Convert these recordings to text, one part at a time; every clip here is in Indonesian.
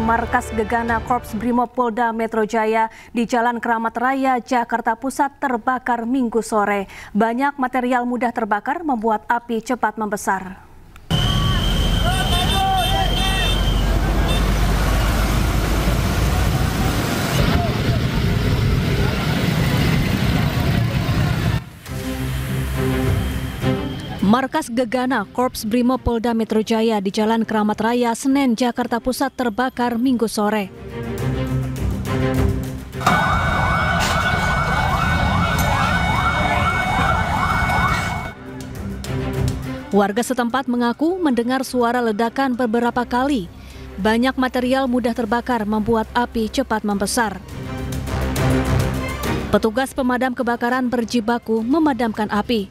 markas Gegana Korps Brimob Polda Metro Jaya di Jalan Keramat Raya, Jakarta Pusat terbakar Minggu sore. Banyak material mudah terbakar membuat api cepat membesar. Markas Gegana Korps Brimob Polda Metro Jaya di Jalan Keramat Raya, Senen, Jakarta Pusat terbakar Minggu sore. Warga setempat mengaku mendengar suara ledakan beberapa kali. Banyak material mudah terbakar membuat api cepat membesar. Petugas pemadam kebakaran berjibaku memadamkan api.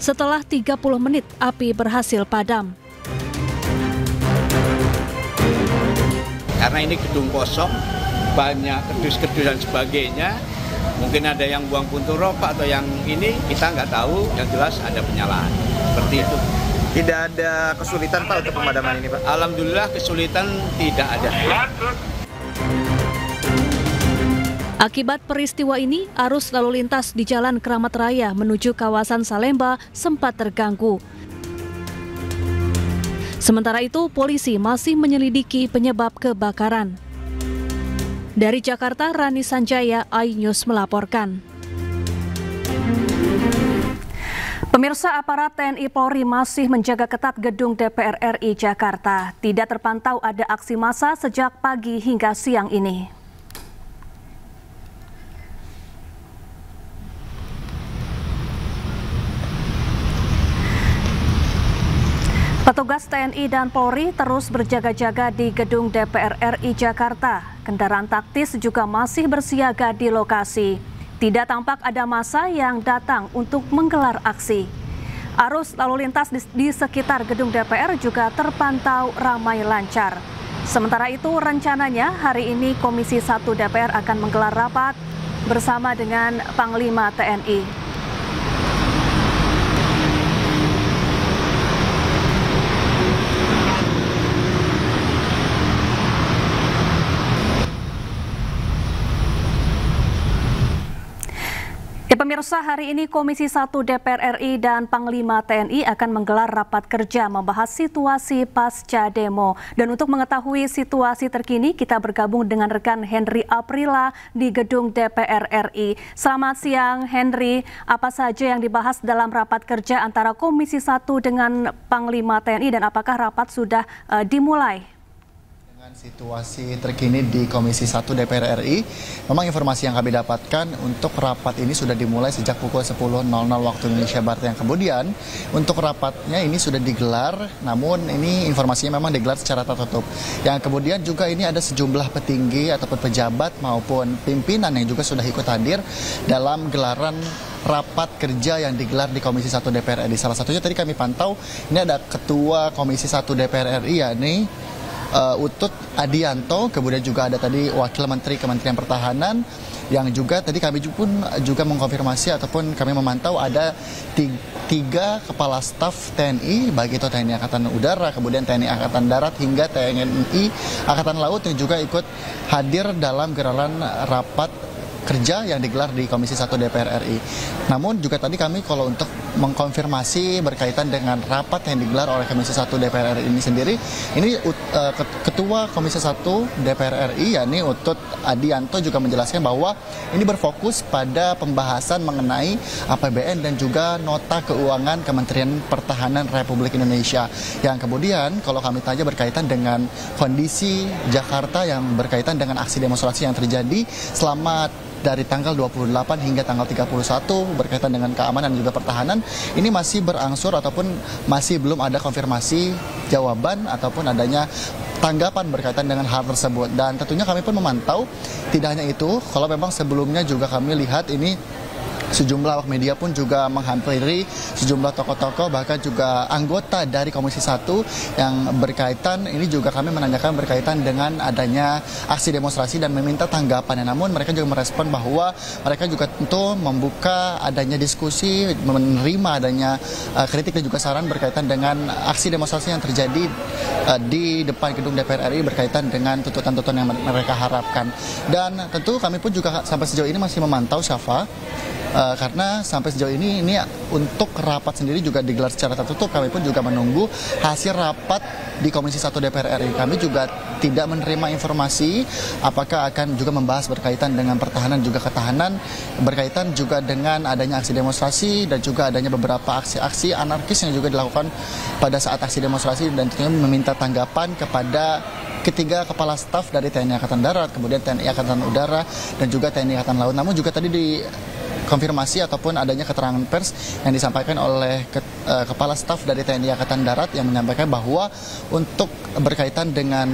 Setelah 30 menit, api berhasil padam. Karena ini gedung kosong, banyak kedus-kedus dan sebagainya. Mungkin ada yang buang puntung rokok atau yang ini, kita nggak tahu. Yang jelas ada penyalahan. Seperti itu. Tidak ada kesulitan Pak untuk pemadaman ini Pak? Alhamdulillah kesulitan tidak ada. Akibat peristiwa ini, arus lalu lintas di Jalan Keramat Raya menuju kawasan Salemba sempat terganggu. Sementara itu, polisi masih menyelidiki penyebab kebakaran. Dari Jakarta, Rani Sanjaya, iNews melaporkan. Pemirsa, aparat TNI Polri masih menjaga ketat gedung DPR RI Jakarta. Tidak terpantau ada aksi massa sejak pagi hingga siang ini. Petugas TNI dan Polri terus berjaga-jaga di gedung DPR RI Jakarta. Kendaraan taktis juga masih bersiaga di lokasi. Tidak tampak ada massa yang datang untuk menggelar aksi. Arus lalu lintas di sekitar gedung DPR juga terpantau ramai lancar. Sementara itu, rencananya hari ini Komisi 1 DPR akan menggelar rapat bersama dengan Panglima TNI. Pemirsa, hari ini Komisi 1 DPR RI dan Panglima TNI akan menggelar rapat kerja membahas situasi pasca demo. Dan untuk mengetahui situasi terkini, kita bergabung dengan rekan Henry Aprila di gedung DPR RI. Selamat siang, Henry. Apa saja yang dibahas dalam rapat kerja antara Komisi 1 dengan Panglima TNI dan apakah rapat sudah dimulai? Situasi terkini di Komisi 1 DPR RI, memang informasi yang kami dapatkan untuk rapat ini sudah dimulai sejak pukul 10.00 waktu Indonesia Barat. Yang kemudian untuk rapatnya ini sudah digelar, namun ini informasinya memang digelar secara tertutup. Yang kemudian juga ini ada sejumlah petinggi ataupun pejabat maupun pimpinan yang juga sudah ikut hadir dalam gelaran rapat kerja yang digelar di Komisi 1 DPR RI. Salah satunya tadi kami pantau, ini ada Ketua Komisi 1 DPR RI, yakni Utut Adianto, kemudian juga ada tadi Wakil Menteri Kementerian Pertahanan, yang juga tadi kami pun juga mengkonfirmasi ataupun kami memantau ada tiga kepala staf TNI, baik itu TNI Angkatan Udara, kemudian TNI Angkatan Darat, hingga TNI Angkatan Laut yang juga ikut hadir dalam gelaran rapat kerja yang digelar di Komisi 1 DPR RI. Namun juga tadi kami kalau untuk mengkonfirmasi berkaitan dengan rapat yang digelar oleh Komisi 1 DPR RI ini sendiri, ini Ketua Komisi 1 DPR RI yakni Utut Adianto juga menjelaskan bahwa ini berfokus pada pembahasan mengenai APBN dan juga nota keuangan Kementerian Pertahanan Republik Indonesia. Yang kemudian kalau kami tanya berkaitan dengan kondisi Jakarta yang berkaitan dengan aksi demonstrasi yang terjadi selama dari tanggal 28 hingga tanggal 31 berkaitan dengan keamanan dan juga pertahanan, ini masih berangsur ataupun masih belum ada konfirmasi jawaban ataupun adanya tanggapan berkaitan dengan hal tersebut. Dan tentunya kami pun memantau, tidak hanya itu, kalau memang sebelumnya juga kami lihat ini sejumlah awak media pun juga menghampiri sejumlah tokoh-tokoh, bahkan juga anggota dari Komisi 1 yang berkaitan, ini juga kami menanyakan berkaitan dengan adanya aksi demonstrasi dan meminta tanggapannya. Namun mereka juga merespon bahwa mereka juga tentu membuka adanya diskusi, menerima adanya kritik dan juga saran berkaitan dengan aksi demonstrasi yang terjadi di depan gedung DPR RI berkaitan dengan tuntutan-tuntutan yang mereka harapkan. Dan tentu kami pun juga sampai sejauh ini masih memantau, Syafa, karena sampai sejauh ini untuk rapat sendiri juga digelar secara tertutup. Kami pun juga menunggu hasil rapat di Komisi 1 DPR RI. Kami juga tidak menerima informasi apakah akan juga membahas berkaitan dengan pertahanan juga ketahanan, berkaitan juga dengan adanya aksi demonstrasi dan juga adanya beberapa aksi-aksi anarkis yang juga dilakukan pada saat aksi demonstrasi, dan tentunya meminta tanggapan kepada ketiga kepala staf dari TNI Angkatan Darat, kemudian TNI Angkatan Udara, dan juga TNI Angkatan Laut. Namun juga tadi konfirmasi ataupun adanya keterangan pers yang disampaikan oleh Kepala Staf dari TNI Angkatan Darat yang menyampaikan bahwa untuk berkaitan dengan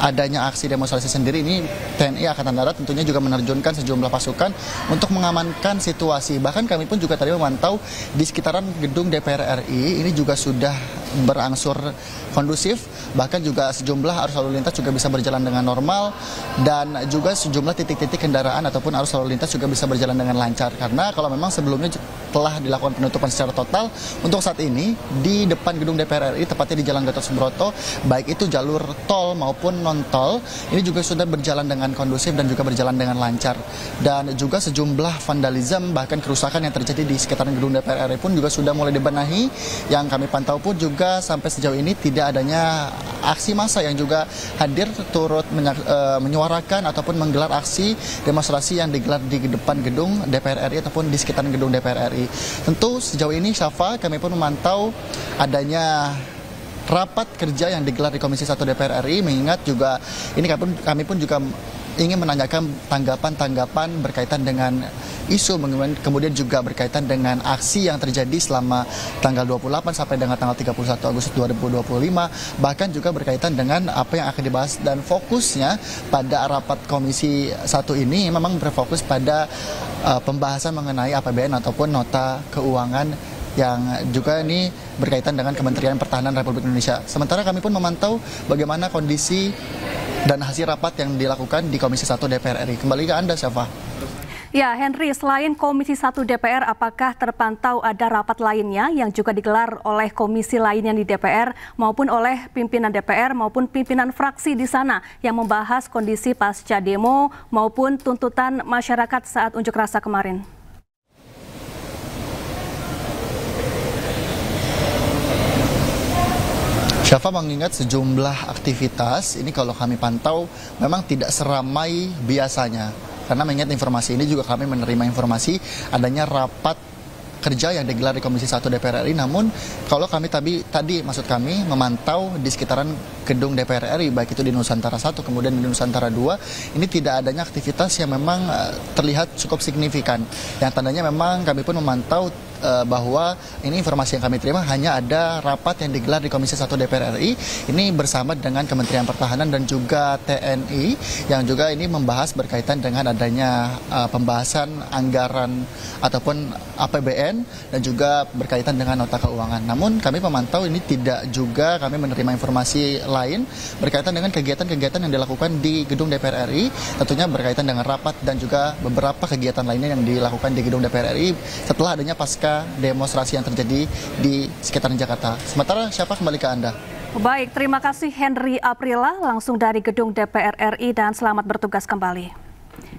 adanya aksi demonstrasi sendiri ini, TNI Angkatan Darat tentunya juga menerjunkan sejumlah pasukan untuk mengamankan situasi. Bahkan kami pun juga tadi memantau di sekitaran gedung DPR RI ini juga sudah berangsur kondusif, bahkan juga sejumlah arus lalu lintas juga bisa berjalan dengan normal, dan juga sejumlah titik-titik kendaraan ataupun arus lalu lintas juga bisa berjalan dengan lancar. Karena kalau memang sebelumnya telah dilakukan penutupan secara total, untuk saat ini di depan gedung DPR RI, tepatnya di Jalan Gatot Subroto, baik itu jalur tol maupun non-tol, ini juga sudah berjalan dengan kondusif dan juga berjalan dengan lancar. Dan juga sejumlah vandalisme bahkan kerusakan yang terjadi di sekitaran gedung DPR RI pun juga sudah mulai dibenahi. Yang kami pantau pun juga sampai sejauh ini tidak adanya aksi massa yang juga hadir turut menyuarakan ataupun menggelar aksi demonstrasi yang digelar di depan gedung DPR RI ataupun di sekitaran gedung DPR RI. Tentu sejauh ini, Syafa, kami pun memantau adanya rapat kerja yang digelar di Komisi 1 DPR RI, mengingat juga ini kami pun juga ingin menanyakan tanggapan-tanggapan berkaitan dengan isu, kemudian juga berkaitan dengan aksi yang terjadi selama tanggal 28 sampai dengan tanggal 31 Agustus 2025, bahkan juga berkaitan dengan apa yang akan dibahas. Dan fokusnya pada rapat Komisi 1 ini memang berfokus pada pembahasan mengenai APBN ataupun nota keuangan yang juga ini berkaitan dengan Kementerian Pertahanan Republik Indonesia. Sementara kami pun memantau bagaimana kondisi dan hasil rapat yang dilakukan di Komisi 1 DPR RI. Kembali ke Anda, Syafa. Ya, Henry, selain Komisi 1 DPR, apakah terpantau ada rapat lainnya yang juga digelar oleh komisi lainnya di DPR maupun oleh pimpinan DPR maupun pimpinan fraksi di sana yang membahas kondisi pasca demo maupun tuntutan masyarakat saat unjuk rasa kemarin? Syafa, mengingat sejumlah aktivitas ini kalau kami pantau memang tidak seramai biasanya. Karena mengingat informasi ini juga kami menerima informasi adanya rapat kerja yang digelar di Komisi 1 DPR RI. Namun kalau kami tadi maksud kami memantau di sekitaran gedung DPR RI, baik itu di Nusantara 1 kemudian di Nusantara 2, ini tidak adanya aktivitas yang memang terlihat cukup signifikan. Yang tandanya memang kami pun memantau bahwa ini informasi yang kami terima hanya ada rapat yang digelar di Komisi 1 DPR RI ini bersama dengan Kementerian Pertahanan dan juga TNI yang juga ini membahas berkaitan dengan adanya pembahasan anggaran ataupun APBN dan juga berkaitan dengan nota keuangan. Namun kami memantau ini tidak juga kami menerima informasi lain berkaitan dengan kegiatan-kegiatan yang dilakukan di gedung DPR RI, tentunya berkaitan dengan rapat dan juga beberapa kegiatan lainnya yang dilakukan di gedung DPR RI setelah adanya pasca demonstrasi yang terjadi di sekitaran Jakarta. Sementara, siapa kembali ke Anda? Baik, terima kasih Henry Aprila langsung dari gedung DPR RI dan selamat bertugas kembali.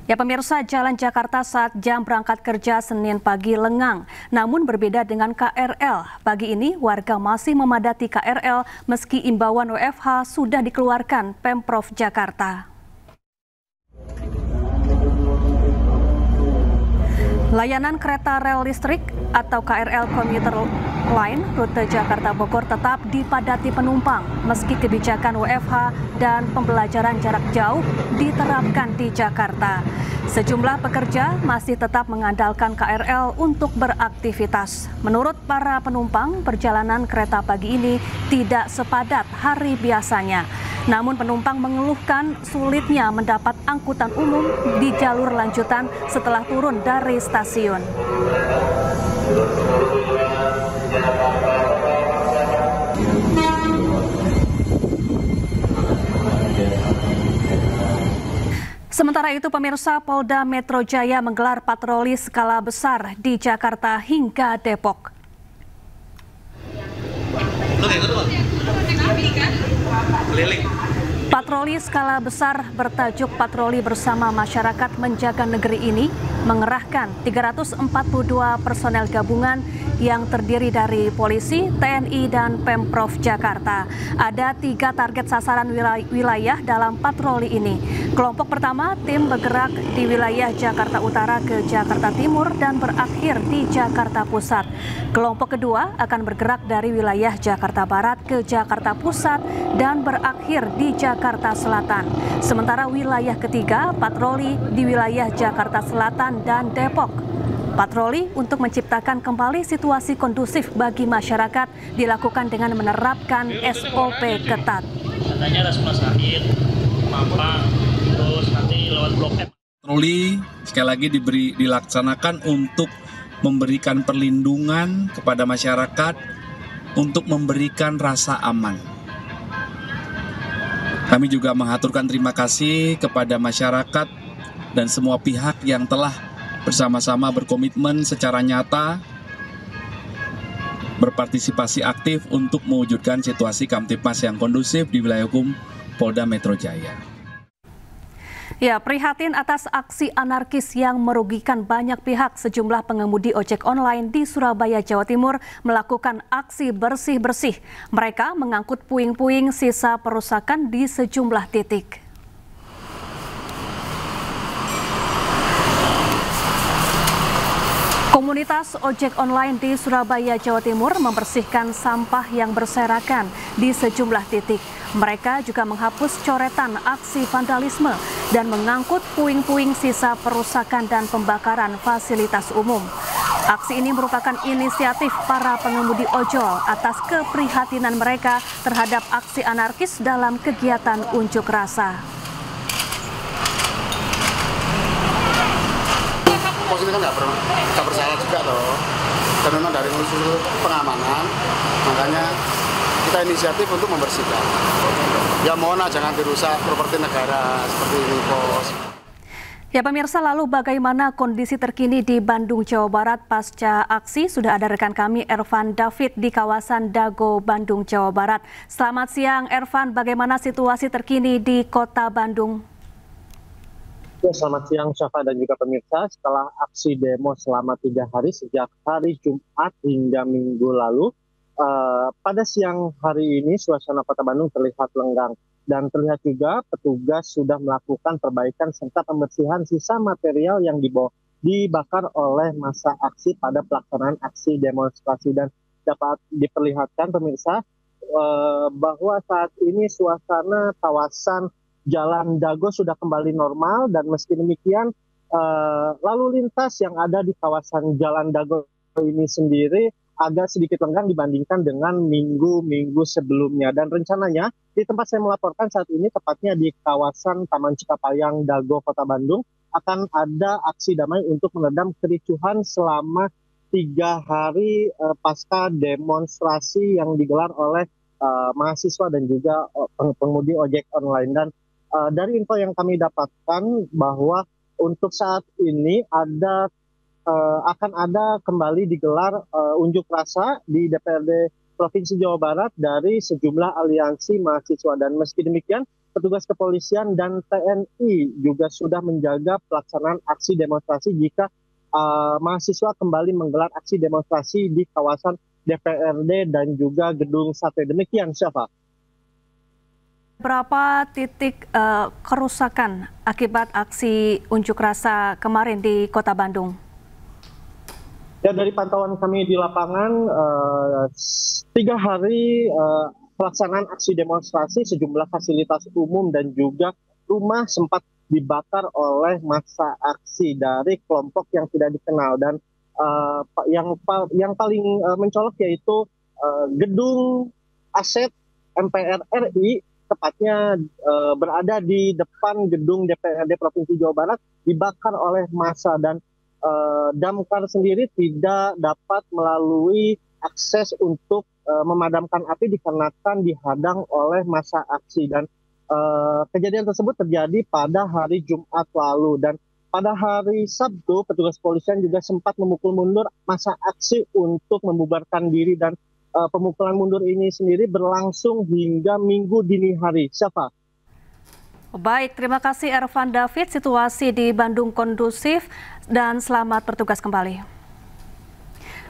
Ya pemirsa, Jalan Jakarta saat jam berangkat kerja Senin pagi lengang, namun berbeda dengan KRL. Pagi ini warga masih memadati KRL meski imbauan WFH sudah dikeluarkan Pemprov Jakarta. Layanan kereta rel listrik atau KRL Commuter Line rute Jakarta Bogor tetap dipadati penumpang meski kebijakan WFH dan pembelajaran jarak jauh diterapkan di Jakarta. Sejumlah pekerja masih tetap mengandalkan KRL untuk beraktivitas. Menurut para penumpang, perjalanan kereta pagi ini tidak sepadat hari biasanya. Namun penumpang mengeluhkan sulitnya mendapat angkutan umum di jalur lanjutan setelah turun dari stasiun. Sementara itu, pemirsa, Polda Metro Jaya menggelar patroli skala besar di Jakarta hingga Depok. Patroli skala besar bertajuk Patroli Bersama Masyarakat Menjaga Negeri ini mengerahkan 342 personel gabungan yang terdiri dari polisi, TNI, dan Pemprov Jakarta. Ada 3 target sasaran wilayah dalam patroli ini. Kelompok pertama, tim bergerak di wilayah Jakarta Utara ke Jakarta Timur dan berakhir di Jakarta Pusat. Kelompok kedua akan bergerak dari wilayah Jakarta Barat ke Jakarta Pusat dan berakhir di Jakarta Selatan. Sementara wilayah ketiga, patroli di wilayah Jakarta Selatan dan Depok. Patroli untuk menciptakan kembali situasi kondusif bagi masyarakat dilakukan dengan menerapkan SOP ketat. Katanya ada Rasmas Akhir, Mampang, terus nanti lewat Blok M. Patroli sekali lagi dilaksanakan untuk memberikan perlindungan kepada masyarakat, untuk memberikan rasa aman. Kami juga mengaturkan terima kasih kepada masyarakat dan semua pihak yang telah bersama-sama berkomitmen secara nyata, berpartisipasi aktif untuk mewujudkan situasi Kamtipmas yang kondusif di wilayah hukum Polda Metro Jaya. Ya, prihatin atas aksi anarkis yang merugikan banyak pihak, sejumlah pengemudi ojek online di Surabaya, Jawa Timur melakukan aksi bersih-bersih. Mereka mengangkut puing-puing sisa perusakan di sejumlah titik. Komunitas ojek online di Surabaya, Jawa Timur membersihkan sampah yang berserakan di sejumlah titik. Mereka juga menghapus coretan aksi vandalisme dan mengangkut puing-puing sisa perusakan dan pembakaran fasilitas umum. Aksi ini merupakan inisiatif para pengemudi ojol atas keprihatinan mereka terhadap aksi anarkis dalam kegiatan unjuk rasa. Pos ini kan nggak bersalah juga loh, dan memang dari unsur pengamanan, makanya kita inisiatif untuk membersihkan. Ya mohon jangan dirusak properti negara seperti ini, Pos. Ya pemirsa, lalu bagaimana kondisi terkini di Bandung, Jawa Barat pasca aksi? Sudah ada rekan kami Ervan David di kawasan Dago, Bandung, Jawa Barat. Selamat siang Ervan, bagaimana situasi terkini di kota Bandung? Ya, selamat siang Syafa dan juga pemirsa. Setelah aksi demo selama 3 hari sejak hari Jumat hingga Minggu lalu, pada siang hari ini suasana kota Bandung terlihat lenggang dan terlihat juga petugas sudah melakukan perbaikan serta pembersihan sisa material yang dibakar oleh massa aksi pada pelaksanaan aksi demonstrasi. Dan dapat diperlihatkan pemirsa bahwa saat ini suasana kawasan Jalan Dago sudah kembali normal, dan meski demikian lalu lintas yang ada di kawasan Jalan Dago ini sendiri agak sedikit lenggang dibandingkan dengan minggu-minggu sebelumnya. Dan rencananya di tempat saya melaporkan saat ini, tepatnya di kawasan Taman Cikapayang Dago, Kota Bandung, akan ada aksi damai untuk meredam kericuhan selama 3 hari pasca demonstrasi yang digelar oleh mahasiswa dan juga pengemudi ojek online. Dan dari info yang kami dapatkan bahwa untuk saat ini akan ada kembali digelar unjuk rasa di DPRD Provinsi Jawa Barat dari sejumlah aliansi mahasiswa. Dan meski demikian, petugas kepolisian dan TNI juga sudah menjaga pelaksanaan aksi demonstrasi jika mahasiswa kembali menggelar aksi demonstrasi di kawasan DPRD dan juga Gedung Sate. Demikian, Syafa. Berapa titik kerusakan akibat aksi unjuk rasa kemarin di Kota Bandung? Ya, dari pantauan kami di lapangan, 3 hari pelaksanaan aksi demonstrasi, sejumlah fasilitas umum dan juga rumah sempat dibakar oleh massa aksi dari kelompok yang tidak dikenal. Dan yang paling mencolok yaitu gedung aset MPR RI, tepatnya berada di depan gedung DPRD Provinsi Jawa Barat, dibakar oleh massa. Dan damkar sendiri tidak dapat melalui akses untuk memadamkan api dikarenakan dihadang oleh massa aksi. Dan kejadian tersebut terjadi pada hari Jumat lalu. Dan pada hari Sabtu, petugas kepolisian juga sempat memukul mundur massa aksi untuk membubarkan diri. Dan pemukulan mundur ini sendiri berlangsung hingga Minggu dini hari. Syafa. Baik, terima kasih Ervan David. Situasi di Bandung kondusif dan selamat bertugas kembali.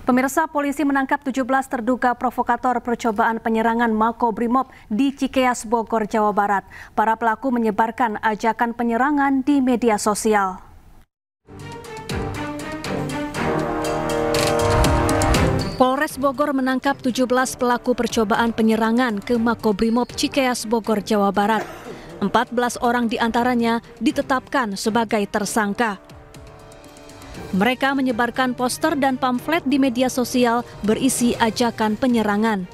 Pemirsa, polisi menangkap 17 terduga provokator percobaan penyerangan Makobrimob di Cikeas, Bogor, Jawa Barat. Para pelaku menyebarkan ajakan penyerangan di media sosial. Polres Bogor menangkap 17 pelaku percobaan penyerangan ke Makobrimob Cikeas, Bogor, Jawa Barat. 14 orang diantaranya ditetapkan sebagai tersangka. Mereka menyebarkan poster dan pamflet di media sosial berisi ajakan penyerangan.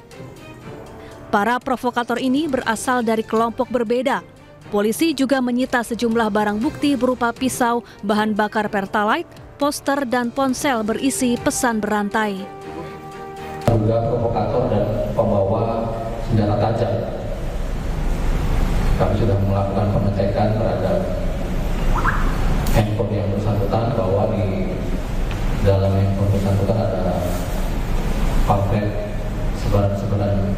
Para provokator ini berasal dari kelompok berbeda. Polisi juga menyita sejumlah barang bukti berupa pisau, bahan bakar pertalite, poster, dan ponsel berisi pesan berantai. Terduga provokator dan pembawa senjata tajam. Kami sudah melakukan pengecekan terhadap handphone yang bersangkutan, bahwa di dalam handphone bersangkutan ada pamflet sebaran-sebaran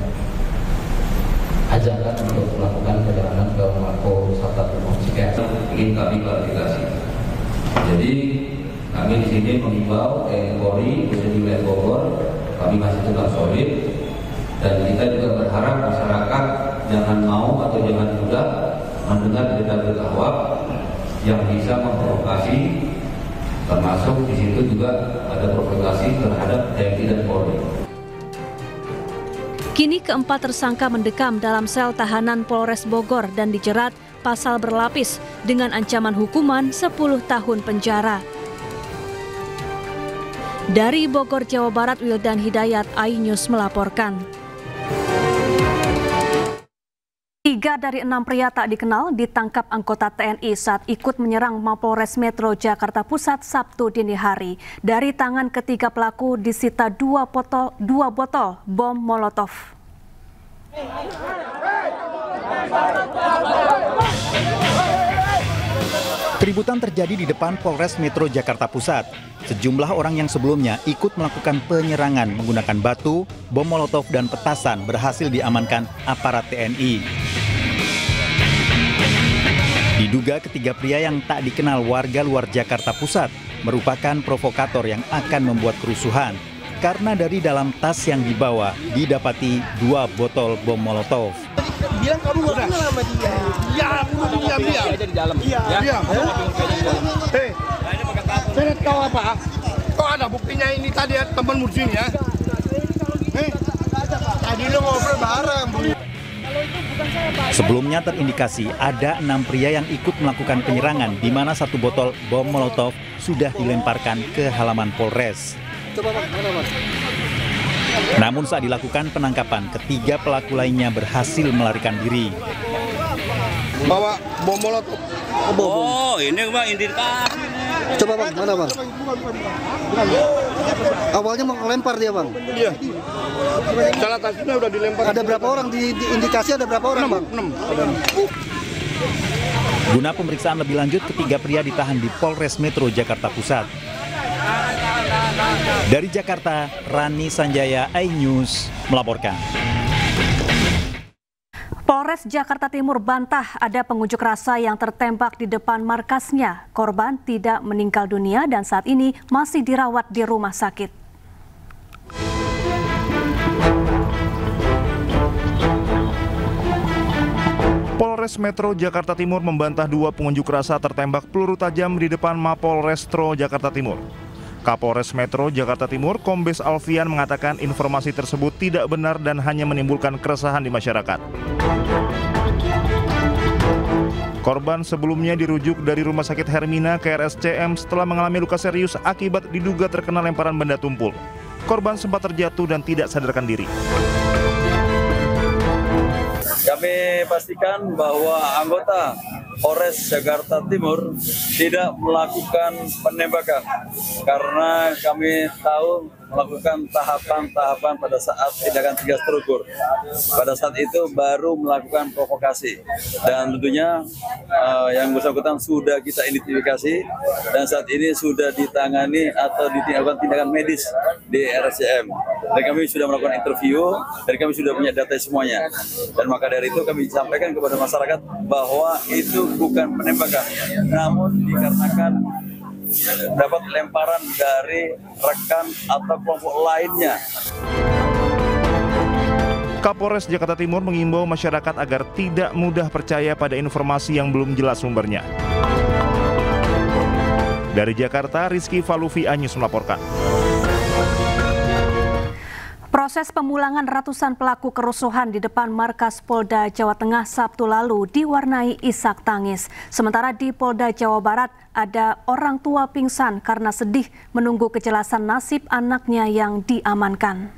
ajakan untuk melakukan penyerangan ke Mako Brimob Cikeas. Ingin kami klarifikasi. Jadi kami di sini mengimbau Polri khususnya di wilayah Bogor, kami masih tetap solid, dan kita juga berharap masyarakat jangan mau atau jangan mudah mendengar berita-berita hoax yang bisa memprovokasi, termasuk di situ juga ada provokasi terhadap TNI dan Polri. Kini keempat tersangka mendekam dalam sel tahanan Polres Bogor dan dijerat pasal berlapis dengan ancaman hukuman 10 tahun penjara. Dari Bogor, Jawa Barat, Wildan Hidayat, iNews melaporkan. 3 dari 6 pria tak dikenal ditangkap anggota TNI saat ikut menyerang Mapolres Metro Jakarta Pusat Sabtu dini hari. Dari tangan ketiga pelaku disita 2 botol bom Molotov. Keributan terjadi di depan Polres Metro Jakarta Pusat. Sejumlah orang yang sebelumnya ikut melakukan penyerangan menggunakan batu, bom Molotov, dan petasan berhasil diamankan aparat TNI. Diduga ketiga pria yang tak dikenal warga luar Jakarta Pusat merupakan provokator yang akan membuat kerusuhan karena dari dalam tas yang dibawa didapati 2 botol bom Molotov. Bilang kamu nggak kenal sama dia. Ya, diam. Aja di dalam. Iya. Hei, saya lihat kau apa? Kok ada buktinya ini tadi ya, teman musuhin ya? Tadi lo ngobrol bareng. Sebelumnya terindikasi ada 6 pria yang ikut melakukan penyerangan di mana 1 botol bom Molotov sudah dilemparkan ke halaman Polres. Namun saat dilakukan penangkapan, ketiga pelaku lainnya berhasil melarikan diri. Bawa bom Molotov. Oh, ini Bang indikasi. Coba Bang, mana Bang? Awalnya mau lempar dia Bang? Iya. Salah tasnya udah dilempar. Ada berapa orang di indikasi, ada berapa orang Bang? 6. Guna pemeriksaan lebih lanjut, ketiga pria ditahan di Polres Metro Jakarta Pusat. Dari Jakarta, Rani Sanjaya, iNews melaporkan. Polres Jakarta Timur bantah ada pengunjuk rasa yang tertembak di depan markasnya. Korban tidak meninggal dunia dan saat ini masih dirawat di rumah sakit. Polres Metro Jakarta Timur membantah 2 pengunjuk rasa tertembak peluru tajam di depan Mapolrestro Jakarta Timur. Kapolres Metro Jakarta Timur, Kombes Alfian mengatakan informasi tersebut tidak benar dan hanya menimbulkan keresahan di masyarakat. Korban sebelumnya dirujuk dari Rumah Sakit Hermina ke RSCM setelah mengalami luka serius akibat diduga terkena lemparan benda tumpul. Korban sempat terjatuh dan tidak sadarkan diri. Kami pastikan bahwa anggota Polres Jakarta Timur tidak melakukan penembakan karena kami tahu melakukan tahapan-tahapan pada saat tindakan tegas terukur. Pada saat itu baru melakukan provokasi dan tentunya yang bersangkutan sudah kita identifikasi dan saat ini sudah ditangani atau dilakukan tindakan medis di RSCM. Dan kami sudah melakukan interview dan kami sudah punya data semuanya. Dan maka dari itu kami sampaikan kepada masyarakat bahwa itu bukan penembakan, namun dikarenakan dapat lemparan dari rekan atau kelompok lainnya. Kapolres Jakarta Timur mengimbau masyarakat agar tidak mudah percaya pada informasi yang belum jelas sumbernya. Dari Jakarta, Rizky Falufi Anyus melaporkan. Proses pemulangan ratusan pelaku kerusuhan di depan markas Polda Jawa Tengah Sabtu lalu diwarnai isak tangis. Sementara di Polda Jawa Barat ada orang tua pingsan karena sedih menunggu kejelasan nasib anaknya yang diamankan.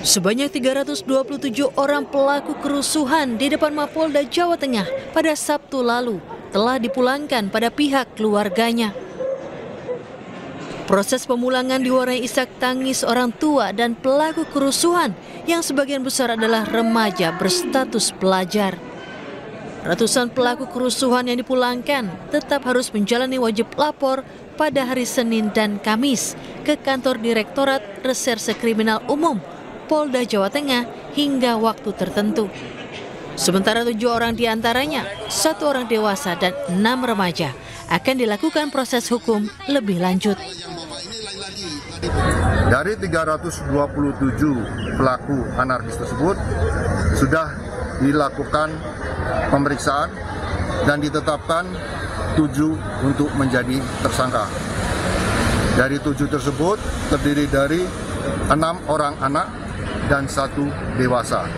Sebanyak 327 orang pelaku kerusuhan di depan Mapolda Jawa Tengah pada Sabtu lalu telah dipulangkan pada pihak keluarganya. Proses pemulangan diwarnai isak tangis orang tua dan pelaku kerusuhan yang sebagian besar adalah remaja berstatus pelajar. Ratusan pelaku kerusuhan yang dipulangkan tetap harus menjalani wajib lapor pada hari Senin dan Kamis ke kantor Direktorat Reserse Kriminal Umum Polda Jawa Tengah hingga waktu tertentu. Sementara 7 orang diantaranya, 1 orang dewasa dan 6 remaja akan dilakukan proses hukum lebih lanjut. Dari 327 pelaku anarkis tersebut sudah dilakukan pemeriksaan dan ditetapkan 7 untuk menjadi tersangka. Dari 7 tersebut terdiri dari 6 orang anak dan 1 dewasa.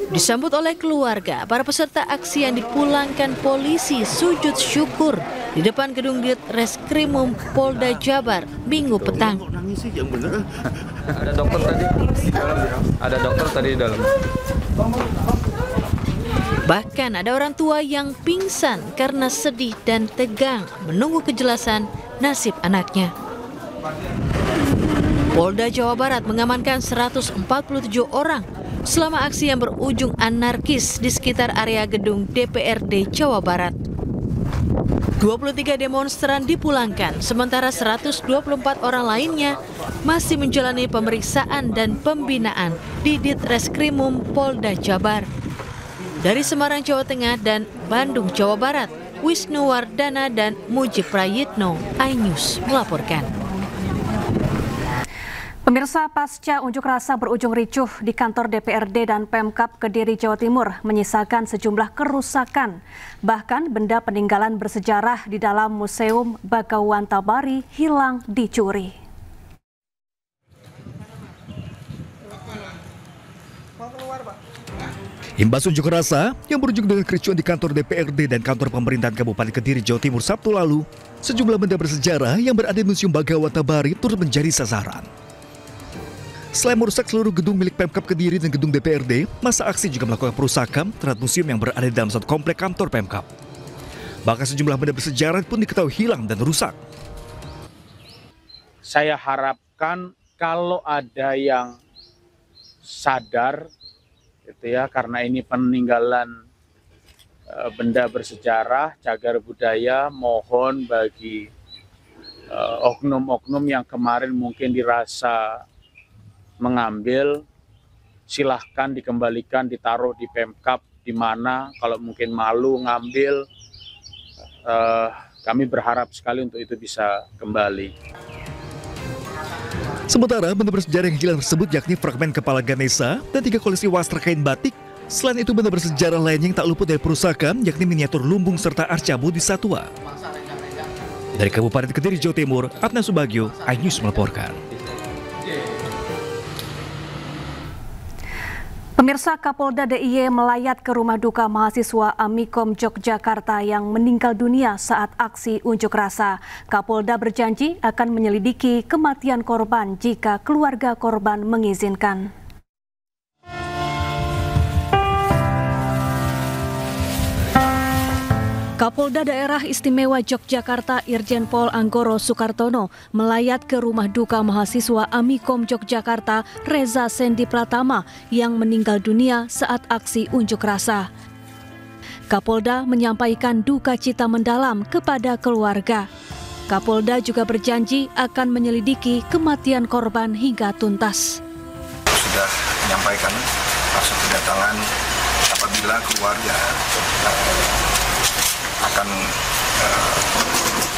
Disambut oleh keluarga, para peserta aksi yang dipulangkan polisi sujud syukur di depan gedung Ditreskrimum Polda Jabar Minggu petang. Ada dokter tadi di dalam. Ada dokter tadi di dalam. Bahkan ada orang tua yang pingsan karena sedih dan tegang menunggu kejelasan nasib anaknya. Polda Jawa Barat mengamankan 147 orang selama aksi yang berujung anarkis di sekitar area gedung DPRD Jawa Barat. 23 demonstran dipulangkan, sementara 124 orang lainnya masih menjalani pemeriksaan dan pembinaan di Ditreskrimum Polda Jabar. Dari Semarang, Jawa Tengah dan Bandung, Jawa Barat, Wisnu Wardana dan Mujib Prayitno, iNews melaporkan. Pemirsa, pasca unjuk rasa berujung ricuh di kantor DPRD dan Pemkab Kediri, Jawa Timur menyisakan sejumlah kerusakan. Bahkan benda peninggalan bersejarah di dalam Museum Bagawan Tabari hilang dicuri. Imbas unjuk rasa yang berujung dengan kericuhan di kantor DPRD dan kantor pemerintahan Kabupaten Kediri, Jawa Timur Sabtu lalu, sejumlah benda bersejarah yang berada di Museum Bagawan Tabari turut menjadi sasaran. Selain merusak seluruh gedung milik Pemkab Kediri dan gedung DPRD, masa aksi juga melakukan perusakan terhadap museum yang berada di dalam satu komplek kantor Pemkab. Bahkan sejumlah benda bersejarah pun diketahui hilang dan rusak. Saya harapkan kalau ada yang sadar, gitu ya, karena ini peninggalan benda bersejarah, cagar budaya, mohon bagi oknum-oknum yang kemarin mungkin dirasa mengambil, silahkan dikembalikan, ditaruh di Pemkab, di mana kalau mungkin malu ngambil, kami berharap sekali untuk itu bisa kembali. Sementara benda bersejarah yang hilang tersebut yakni fragmen kepala Ganesha dan 3 koleksi wastra kain batik. Selain itu benda bersejarah lain yang tak luput dari perusakan yakni miniatur lumbung serta arca bodhisattva. Dari Kabupaten Kediri, Jawa Timur, Adnan Subagio, iNews melaporkan. Pemirsa, Kapolda DIY melayat ke rumah duka mahasiswa Amikom Yogyakarta yang meninggal dunia saat aksi unjuk rasa. Kapolda berjanji akan menyelidiki kematian korban jika keluarga korban mengizinkan. Kapolda Daerah Istimewa Yogyakarta Irjen Pol Anggoro Soekartono melayat ke rumah duka mahasiswa Amikom Yogyakarta Reza Sendi Pratama yang meninggal dunia saat aksi unjuk rasa. Kapolda menyampaikan duka cita mendalam kepada keluarga. Kapolda juga berjanji akan menyelidiki kematian korban hingga tuntas. Sudah menyampaikan maksud kedatangan apabila keluarga akan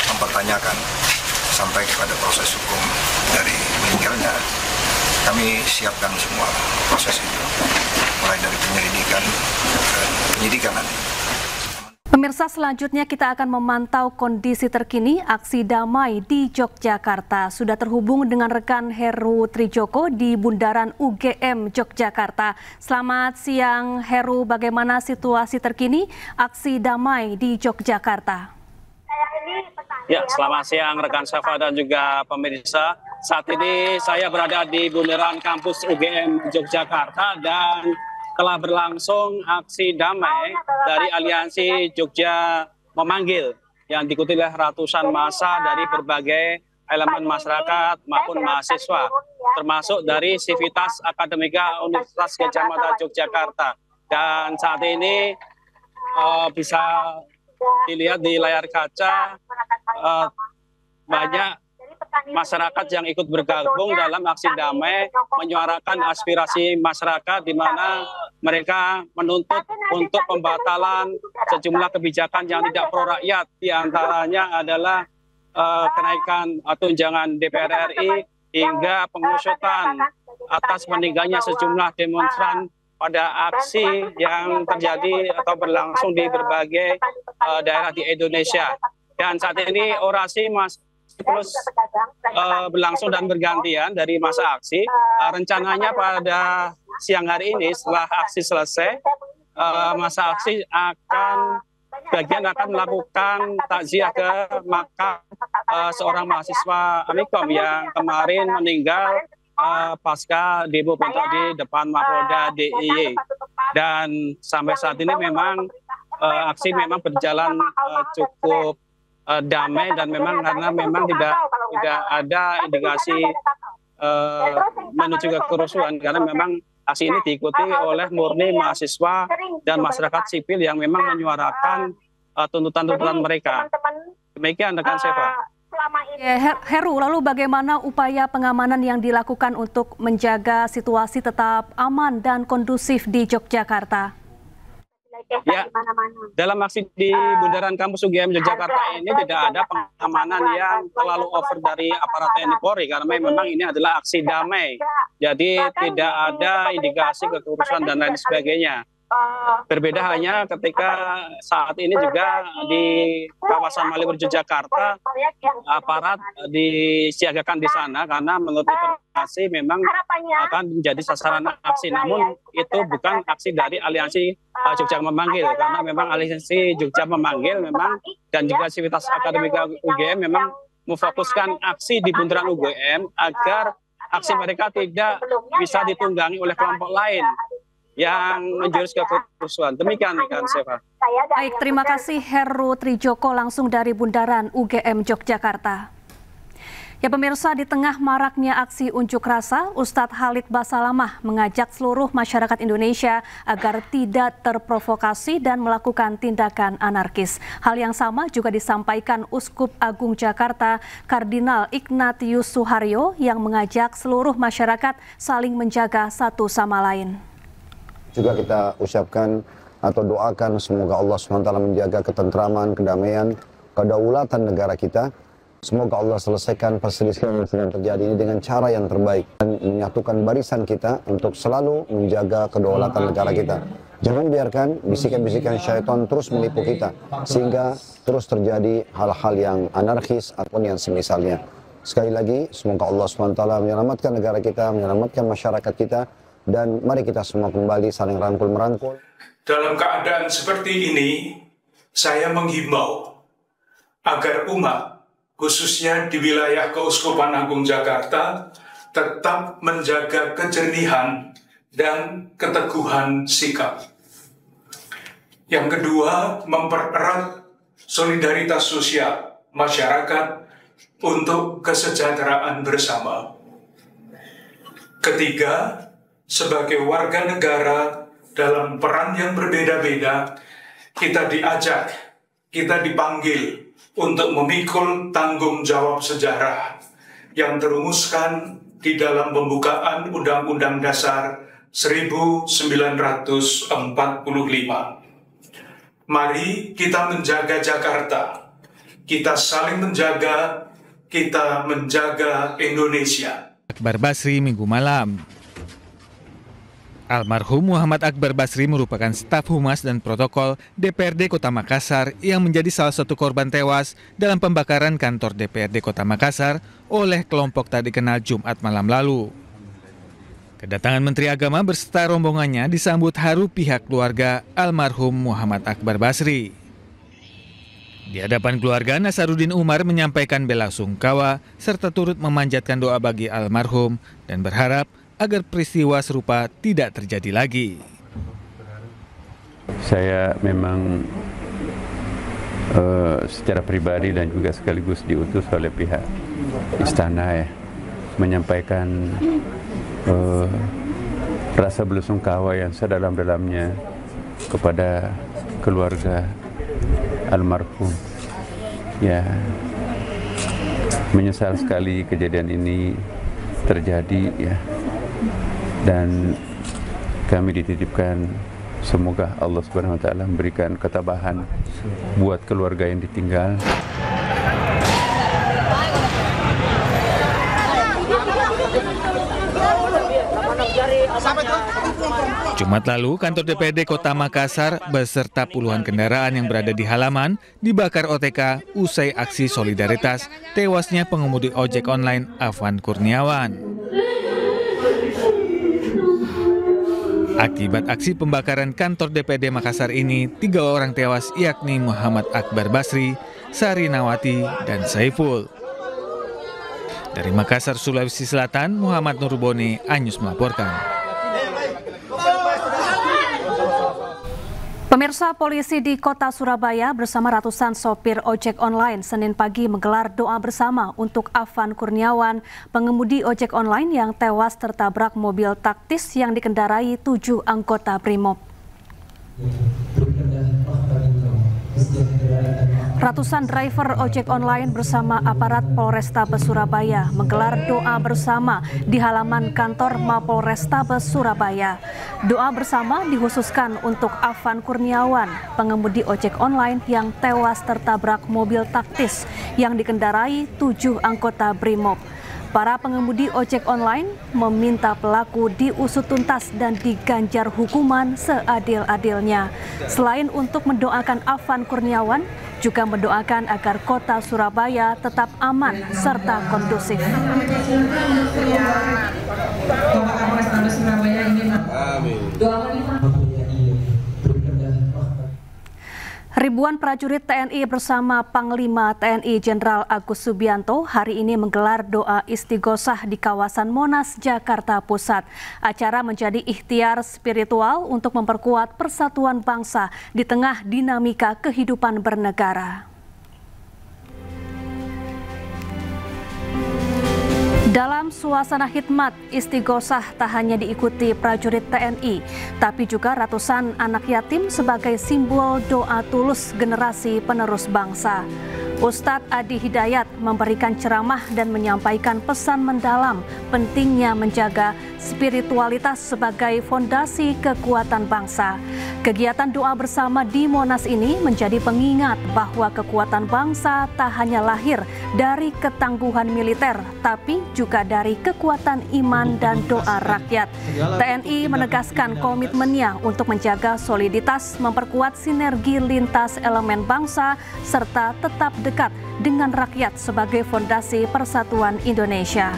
mempertanyakan sampai kepada proses hukum dari meninggalnya. Kami siapkan semua proses itu, mulai dari penyelidikan dan penyidikan nanti. Pemirsa, selanjutnya kita akan memantau kondisi terkini aksi damai di Yogyakarta. Sudah terhubung dengan rekan Heru Trijoko di Bundaran UGM Yogyakarta. Selamat siang Heru, bagaimana situasi terkini aksi damai di Yogyakarta? Ya, selamat siang rekan Syafa dan juga pemirsa. Saat ini saya berada di Bundaran Kampus UGM Yogyakarta dan telah berlangsung aksi damai dari Aliansi Jogja Memanggil yang diikuti oleh ratusan massa dari berbagai elemen masyarakat maupun mahasiswa, termasuk dari Sivitas Akademika Universitas Gadjah Mada Yogyakarta. Dan saat ini bisa dilihat di layar kaca banyak masyarakat yang ikut bergabung dalam aksi damai menyuarakan aspirasi masyarakat di mana mereka menuntut untuk pembatalan sejumlah kebijakan yang tidak pro rakyat, diantaranya adalah kenaikan tunjangan DPR RI hingga pengusutan atas meninggalnya sejumlah demonstran pada aksi yang terjadi atau berlangsung di berbagai daerah di Indonesia. Dan saat ini orasi terus berlangsung dan bergantian dari masa aksi. Rencananya pada siang hari ini setelah aksi selesai, masa aksi akan melakukan takziah ke makam seorang mahasiswa Amikom yang kemarin meninggal pasca demo bentrok di depan Mapolda DIY. Dan sampai saat ini memang aksi memang berjalan cukup damai dan memang karena memang tidak ada indikasi menuju ke kerusuhan, karena memang aksi ini diikuti oleh murni mahasiswa dan masyarakat sipil yang memang menyuarakan tuntutan-tuntutan mereka. Demikian rekan Seva. Heru, lalu bagaimana upaya pengamanan yang dilakukan untuk menjaga situasi tetap aman dan kondusif di Yogyakarta? Ya, dalam aksi di Bundaran Kampus UGM Yogyakarta ini tidak ada pengamanan yang terlalu over dari aparat TNI Polri karena memang ini adalah aksi damai. Jadi tidak ada indikasi kekerusuhan dan lain sebagainya. Berbeda hanya ketika saat ini juga di kawasan Malioboro Yogyakarta aparat disiagakan di sana karena menurut informasi memang akan menjadi sasaran aksi, namun itu bukan aksi dari Aliansi Jogja Memanggil karena memang Aliansi Jogja Memanggil memang dan juga Sivitas Akademika UGM memang memfokuskan aksi di bundaran UGM agar aksi mereka tidak bisa ditunggangi oleh kelompok lain yang menjurus ke kerusuhan. Demikian rekan Seva. Baik, terima kasih Heru Trijoko langsung dari Bundaran UGM Yogyakarta. Ya pemirsa, di tengah maraknya aksi unjuk rasa, Ustadz Khalid Basalamah mengajak seluruh masyarakat Indonesia agar tidak terprovokasi dan melakukan tindakan anarkis. Hal yang sama juga disampaikan Uskup Agung Jakarta, Kardinal Ignatius Suharyo yang mengajak seluruh masyarakat saling menjaga satu sama lain. Juga kita ucapkan atau doakan semoga Allah SWT menjaga ketentraman, kedamaian kedaulatan negara kita. Semoga Allah selesaikan perselisihan yang sedang terjadi ini dengan cara yang terbaik dan menyatukan barisan kita untuk selalu menjaga kedaulatan negara kita. Jangan biarkan bisikan-bisikan syaitan terus menipu kita sehingga terus terjadi hal-hal yang anarkis ataupun yang semisalnya. Sekali lagi, semoga Allah SWT menyelamatkan negara kita, menyelamatkan masyarakat kita, dan mari kita semua kembali saling rangkul-merangkul. Dalam keadaan seperti ini, saya menghimbau agar umat, khususnya di wilayah Keuskupan Agung Jakarta, tetap menjaga kejernihan dan keteguhan sikap. Yang kedua, mempererat solidaritas sosial masyarakat untuk kesejahteraan bersama. Ketiga, sebagai warga negara dalam peran yang berbeda-beda, kita diajak, kita dipanggil untuk memikul tanggung jawab sejarah yang terumuskan di dalam pembukaan Undang-Undang Dasar 1945. Mari kita menjaga Jakarta, kita saling menjaga, kita menjaga Indonesia. Akbar Basri Minggu malam. Almarhum Muhammad Akbar Basri merupakan staf humas dan protokol DPRD Kota Makassar yang menjadi salah satu korban tewas dalam pembakaran kantor DPRD Kota Makassar oleh kelompok tak dikenal Jumat malam lalu. Kedatangan Menteri Agama berserta rombongannya disambut haru pihak keluarga almarhum Muhammad Akbar Basri. Di hadapan keluarga, Nasaruddin Umar menyampaikan bela sungkawa serta turut memanjatkan doa bagi almarhum dan berharap agar peristiwa serupa tidak terjadi lagi. Saya memang secara pribadi dan juga sekaligus diutus oleh pihak istana menyampaikan rasa belasungkawa yang sedalam-dalamnya kepada keluarga almarhum. Ya, menyesal sekali kejadian ini terjadi ya. Dan kami dititipkan semoga Allah Subhanahu wa taala memberikan ketabahan buat keluarga yang ditinggal. Jumat lalu, kantor DPRD Kota Makassar beserta puluhan kendaraan yang berada di halaman dibakar OTK usai aksi solidaritas tewasnya pengemudi ojek online Afwan Kurniawan. Akibat aksi pembakaran kantor DPRD Makassar ini, 3 orang tewas yakni Muhammad Akbar Basri, Sari Nawati, dan Saiful. Dari Makassar, Sulawesi Selatan, Muhammad Nurbone, Anyus melaporkan. Pemirsa, polisi di Kota Surabaya bersama ratusan sopir ojek online Senin pagi menggelar doa bersama untuk Afwan Kurniawan, pengemudi ojek online yang tewas tertabrak mobil taktis yang dikendarai 7 anggota BRIMOB. Ratusan driver ojek online bersama aparat Polrestabes Surabaya menggelar doa bersama di halaman kantor Mapolrestabes Surabaya. Doa bersama dikhususkan untuk Afwan Kurniawan, pengemudi ojek online yang tewas tertabrak mobil taktis yang dikendarai 7 anggota BRIMOB. Para pengemudi ojek online meminta pelaku diusut tuntas dan diganjar hukuman seadil-adilnya. Selain untuk mendoakan Afwan Kurniawan, juga mendoakan agar kota Surabaya tetap aman serta kondusif. Ribuan prajurit TNI bersama Panglima TNI Jenderal Agus Subianto hari ini menggelar doa istighosah di kawasan Monas, Jakarta Pusat. Acara menjadi ikhtiar spiritual untuk memperkuat persatuan bangsa di tengah dinamika kehidupan bernegara. Dalam suasana khidmat, istighosah tak hanya diikuti prajurit TNI, tapi juga ratusan anak yatim sebagai simbol doa tulus generasi penerus bangsa. Ustadz Adi Hidayat memberikan ceramah dan menyampaikan pesan mendalam pentingnya menjaga spiritualitas sebagai fondasi kekuatan bangsa. Kegiatan doa bersama di Monas ini menjadi pengingat bahwa kekuatan bangsa tak hanya lahir dari ketangguhan militer, tapi juga dari kekuatan iman dan doa rakyat. TNI menegaskan komitmennya untuk menjaga soliditas, memperkuat sinergi lintas elemen bangsa, serta tetap dekat dengan rakyat sebagai fondasi persatuan Indonesia.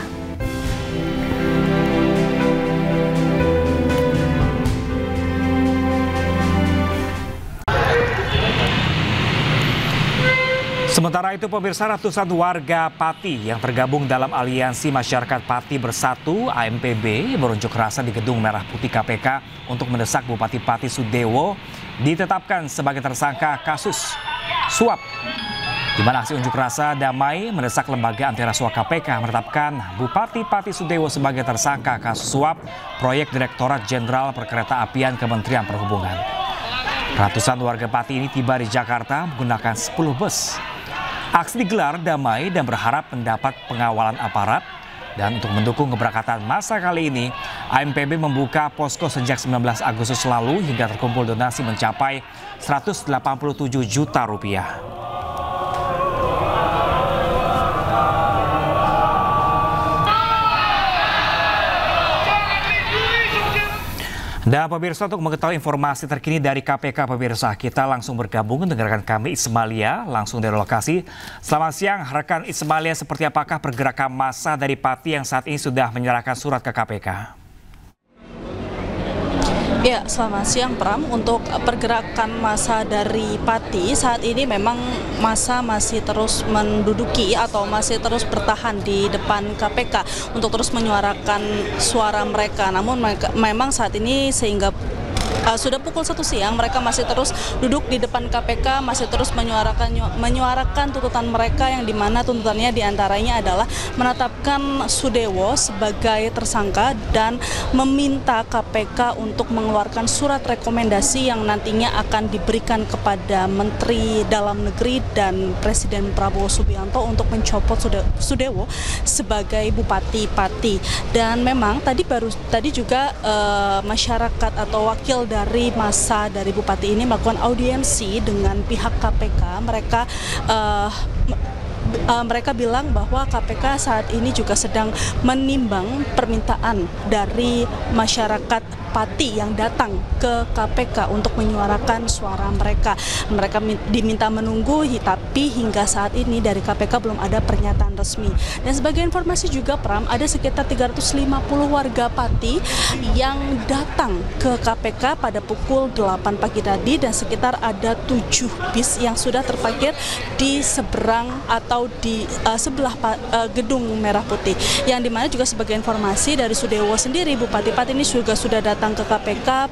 Sementara itu, pemirsa, ratusan warga Pati yang tergabung dalam Aliansi Masyarakat Pati Bersatu (AMPB) berunjuk rasa di Gedung Merah Putih KPK untuk mendesak Bupati Pati Sudewo ditetapkan sebagai tersangka kasus suap. Di mana aksi unjuk rasa damai mendesak lembaga anti rasuah KPK menetapkan Bupati Pati Sudewo sebagai tersangka kasus suap proyek Direktorat Jenderal Perkereta-apian Kementerian Perhubungan. Ratusan warga Pati ini tiba di Jakarta menggunakan 10 bus. Aksi digelar damai dan berharap mendapat pengawalan aparat. Dan untuk mendukung keberangkatan massa kali ini, AMPB membuka posko sejak 19 Agustus lalu hingga terkumpul donasi mencapai 187 juta rupiah. Dan pemirsa, untuk mengetahui informasi terkini dari KPK, pemirsa, kita langsung bergabung dengan rekan kami Ismalia langsung dari lokasi. Selamat siang, rekan Ismalia, seperti apakah pergerakan massa dari Pati yang saat ini sudah menyerahkan surat ke KPK? Ya, selamat siang Pram. Untuk pergerakan massa dari Pati saat ini memang massa masih terus menduduki atau masih terus bertahan di depan KPK untuk terus menyuarakan suara mereka. Namun memang saat ini sehingga sudah pukul 1 siang mereka masih terus duduk di depan KPK, masih terus menyuarakan tuntutan mereka yang dimana tuntutannya diantaranya adalah menetapkan Sudewo sebagai tersangka dan meminta KPK untuk mengeluarkan surat rekomendasi yang nantinya akan diberikan kepada Menteri Dalam Negeri dan Presiden Prabowo Subianto untuk mencopot Sudewo sebagai Bupati Pati. Dan memang tadi juga masyarakat atau wakil dari massa dari Bupati ini melakukan audiensi dengan pihak KPK. Mereka bilang bahwa KPK saat ini juga sedang menimbang permintaan dari masyarakat Pati yang datang ke KPK untuk menyuarakan suara mereka. Mereka diminta menunggu, tapi hingga saat ini dari KPK belum ada pernyataan resmi. Dan sebagai informasi juga Pram, ada sekitar 350 warga Pati yang datang ke KPK pada pukul 8 pagi tadi dan sekitar ada 7 bis yang sudah terparkir di seberang atau di sebelah Gedung Merah Putih. Yang dimana juga sebagai informasi dari Sudewo sendiri, Bupati Pati ini juga sudah datang ke KPK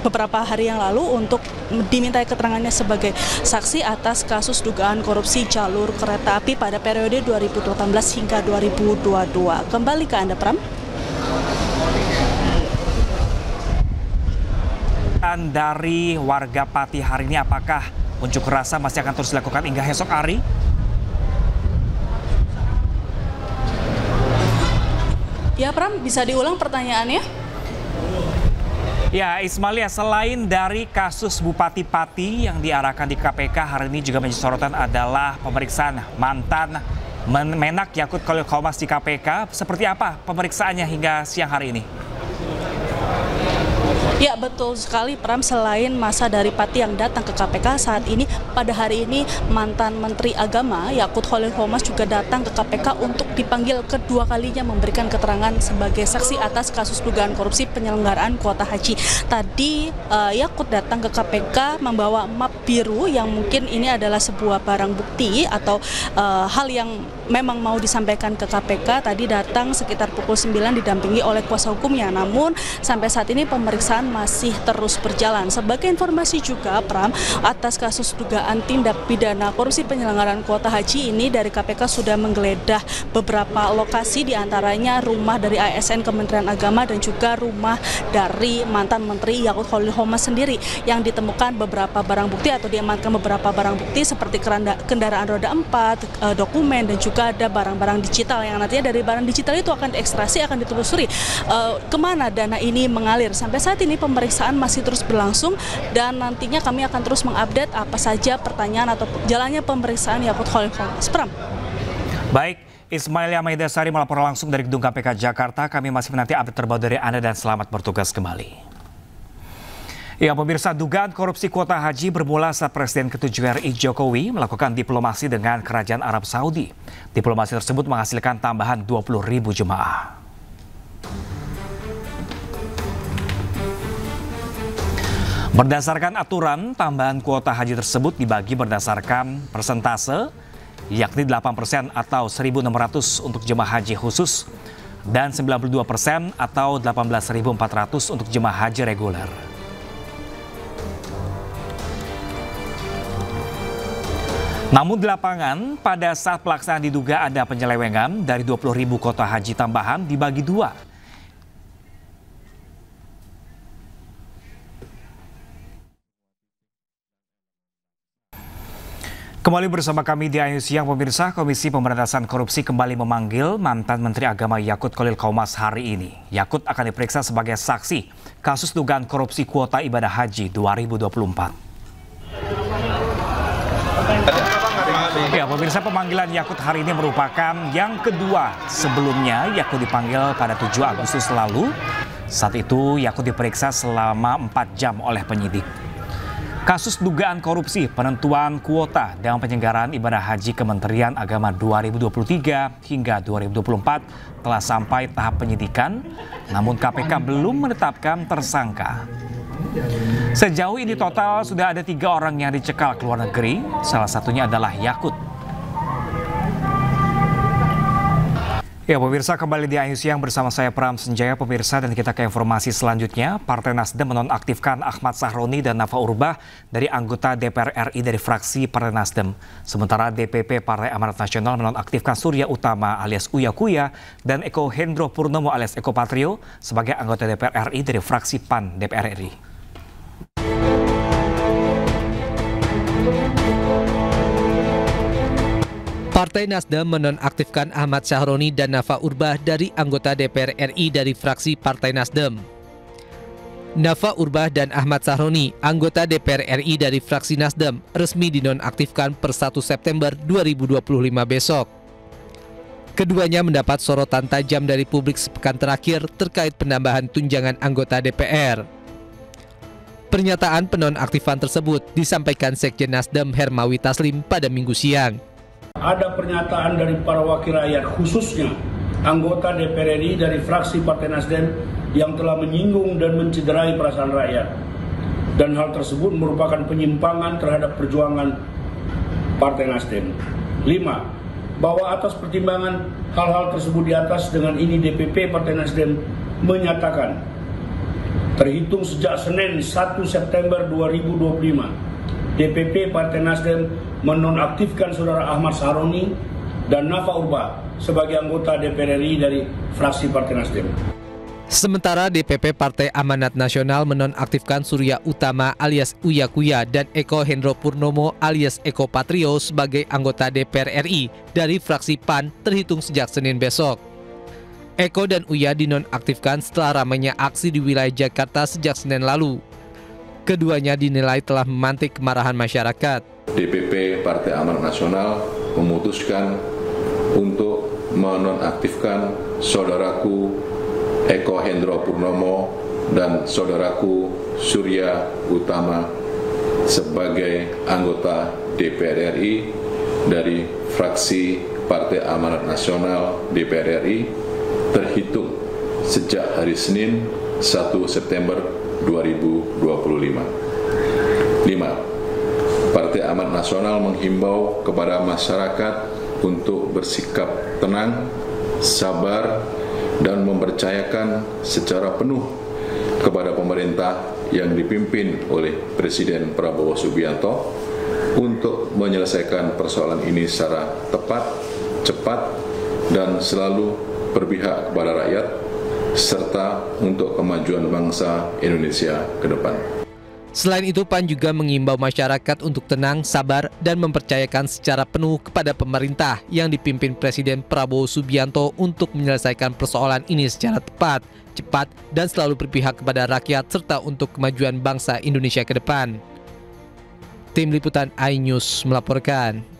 beberapa hari yang lalu untuk dimintai keterangannya sebagai saksi atas kasus dugaan korupsi jalur kereta api pada periode 2018 hingga 2022. Kembali ke Anda, Pram. Dari warga Pati hari ini, apakah unjuk rasa masih akan terus dilakukan hingga esok hari? Ya, Pram, bisa diulang pertanyaannya? Ya, Ismalia, selain dari kasus Bupati Pati yang diarahkan di KPK, hari ini juga menjadi sorotan adalah pemeriksaan mantan Menak Yakut Khalil Qomas di KPK. Seperti apa pemeriksaannya hingga siang hari ini? Ya, betul sekali Pram. Selain massa dari Pati yang datang ke KPK, saat ini pada hari ini mantan Menteri Agama Yakut Khalil Qomas juga datang ke KPK untuk dipanggil kedua kalinya memberikan keterangan sebagai saksi atas kasus dugaan korupsi penyelenggaraan kuota haji. Tadi Yakut datang ke KPK membawa map biru yang mungkin ini adalah sebuah barang bukti atau hal yang memang mau disampaikan ke KPK. Tadi datang sekitar pukul 9 didampingi oleh kuasa hukumnya. Namun sampai saat ini pemeriksaan masih terus berjalan. Sebagai informasi juga Pram, atas kasus dugaan tindak pidana korupsi penyelenggaraan kuota haji ini dari KPK sudah menggeledah beberapa lokasi, diantaranya rumah dari ASN Kementerian Agama dan juga rumah dari mantan Menteri Yakut Khalil Qomas sendiri yang ditemukan beberapa barang bukti atau diamankan beberapa barang bukti seperti kendaraan roda 4, dokumen dan juga juga ada barang-barang digital yang nantinya dari barang digital itu akan diekstrasi, akan ditelusuri kemana dana ini mengalir. Sampai saat ini pemeriksaan masih terus berlangsung dan nantinya kami akan terus mengupdate apa saja pertanyaan atau jalannya pemeriksaan Yakut Khalil Qomas. Pram. Baik, Ismail Yamaidasari melapor langsung dari Gedung KPK Jakarta. Kami masih menanti update terbaru dari Anda dan selamat bertugas kembali. Ya, pemirsa, dugaan korupsi kuota haji bermula saat Presiden ke-7 RI Jokowi melakukan diplomasi dengan Kerajaan Arab Saudi. Diplomasi tersebut menghasilkan tambahan 20.000 jemaah. Berdasarkan aturan, tambahan kuota haji tersebut dibagi berdasarkan persentase, yakni 8% atau 1.600 untuk jemaah haji khusus dan 92% atau 18.400 untuk jemaah haji reguler. Namun di lapangan, pada saat pelaksanaan diduga ada penyelewengan dari 20.000 kuota haji tambahan dibagi dua. Kembali bersama kami di Ayu Siang, pemirsa. Komisi Pemberantasan Korupsi kembali memanggil mantan Menteri Agama Yakut Khalil Qomas hari ini. Yakut akan diperiksa sebagai saksi kasus dugaan korupsi kuota ibadah haji 2024. Ya, pemirsa, pemanggilan Yakut hari ini merupakan yang kedua. Sebelumnya Yakut dipanggil pada 7 Agustus lalu. Saat itu Yakut diperiksa selama 4 jam oleh penyidik. Kasus dugaan korupsi penentuan kuota dan penyelenggaraan ibadah haji Kementerian Agama 2023 hingga 2024 telah sampai tahap penyidikan, namun KPK belum menetapkan tersangka. Sejauh ini total sudah ada 3 orang yang dicekal ke luar negeri, salah satunya adalah Yakut. Ya, pemirsa, kembali di Ayu Siang bersama saya Pram Senjaya, pemirsa, dan kita ke informasi selanjutnya. Partai Nasdem menonaktifkan Ahmad Sahroni dan Nafa Urbah dari anggota DPR RI dari fraksi Partai Nasdem. Sementara DPP Partai Amanat Nasional menonaktifkan Surya Utama alias Uya Kuya dan Eko Hendro Purnomo alias Eko Patrio sebagai anggota DPR RI dari fraksi PAN DPR RI. Partai Nasdem menonaktifkan Ahmad Sahroni dan Nafa Urbah dari anggota DPR RI dari fraksi Partai Nasdem. Nafa Urbah dan Ahmad Sahroni, anggota DPR RI dari fraksi Nasdem, resmi dinonaktifkan per 1 September 2025 besok. Keduanya mendapat sorotan tajam dari publik sepekan terakhir terkait penambahan tunjangan anggota DPR. Pernyataan penonaktifan tersebut disampaikan Sekjen Nasdem Hermawi Taslim pada Minggu siang. Ada pernyataan dari para wakil rakyat, khususnya anggota DPR RI dari fraksi Partai Nasdem yang telah menyinggung dan mencederai perasaan rakyat. Dan hal tersebut merupakan penyimpangan terhadap perjuangan Partai Nasdem. 5. Bahwa atas pertimbangan hal-hal tersebut di atas, dengan ini DPP Partai Nasdem menyatakan terhitung sejak Senin 1 September 2025, DPP Partai Nasdem menonaktifkan Saudara Ahmad Sahroni dan Nafa Urbah sebagai anggota DPR RI dari fraksi Partai Nasdem. Sementara DPP Partai Amanat Nasional menonaktifkan Surya Utama alias Uya Kuya dan Eko Hendro Purnomo alias Eko Patrio sebagai anggota DPR RI dari fraksi PAN terhitung sejak Senin besok. Eko dan Uya dinonaktifkan setelah ramainya aksi di wilayah Jakarta sejak Senin lalu. Keduanya dinilai telah memantik kemarahan masyarakat. DPP Partai Amanat Nasional memutuskan untuk menonaktifkan saudaraku Eko Hendro Purnomo dan saudaraku Surya Utama sebagai anggota DPR RI dari fraksi Partai Amanat Nasional DPR RI terhitung sejak hari Senin 1 September 2025. 5. Partai Amanat Nasional menghimbau kepada masyarakat untuk bersikap tenang, sabar, dan mempercayakan secara penuh kepada pemerintah yang dipimpin oleh Presiden Prabowo Subianto untuk menyelesaikan persoalan ini secara tepat, cepat, dan selalu berpihak kepada rakyat, serta untuk kemajuan bangsa Indonesia ke depan. Selain itu, PAN juga mengimbau masyarakat untuk tenang, sabar, dan mempercayakan secara penuh kepada pemerintah yang dipimpin Presiden Prabowo Subianto untuk menyelesaikan persoalan ini secara tepat, cepat, dan selalu berpihak kepada rakyat serta untuk kemajuan bangsa Indonesia ke depan. Tim Liputan iNews melaporkan.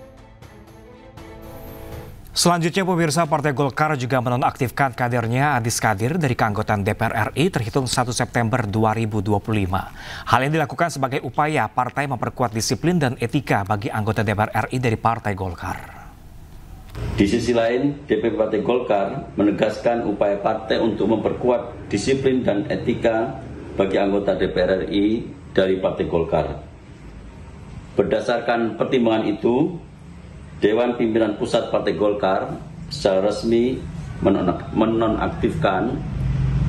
Selanjutnya, pemirsa, Partai Golkar juga menonaktifkan kadernya Adis Kadir dari keanggotaan DPR RI terhitung 1 September 2025. Hal ini dilakukan sebagai upaya partai memperkuat disiplin dan etika bagi anggota DPR RI dari Partai Golkar. Di sisi lain, DPP Partai Golkar menegaskan upaya partai untuk memperkuat disiplin dan etika bagi anggota DPR RI dari Partai Golkar. Berdasarkan pertimbangan itu, Dewan Pimpinan Pusat Partai Golkar secara resmi menonaktifkan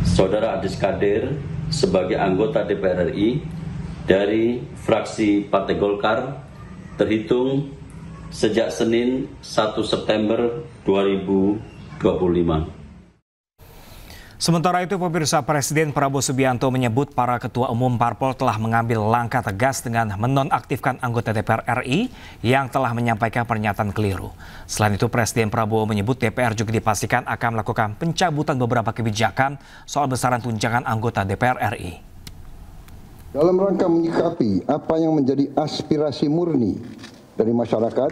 Saudara Adis Kadir sebagai anggota DPR RI dari fraksi Partai Golkar terhitung sejak Senin 1 September 2025. Sementara itu, pemirsa, Presiden Prabowo Subianto menyebut para ketua umum parpol telah mengambil langkah tegas dengan menonaktifkan anggota DPR RI yang telah menyampaikan pernyataan keliru. Selain itu, Presiden Prabowo menyebut DPR juga dipastikan akan melakukan pencabutan beberapa kebijakan soal besaran tunjangan anggota DPR RI. Dalam rangka menyikapi apa yang menjadi aspirasi murni dari masyarakat,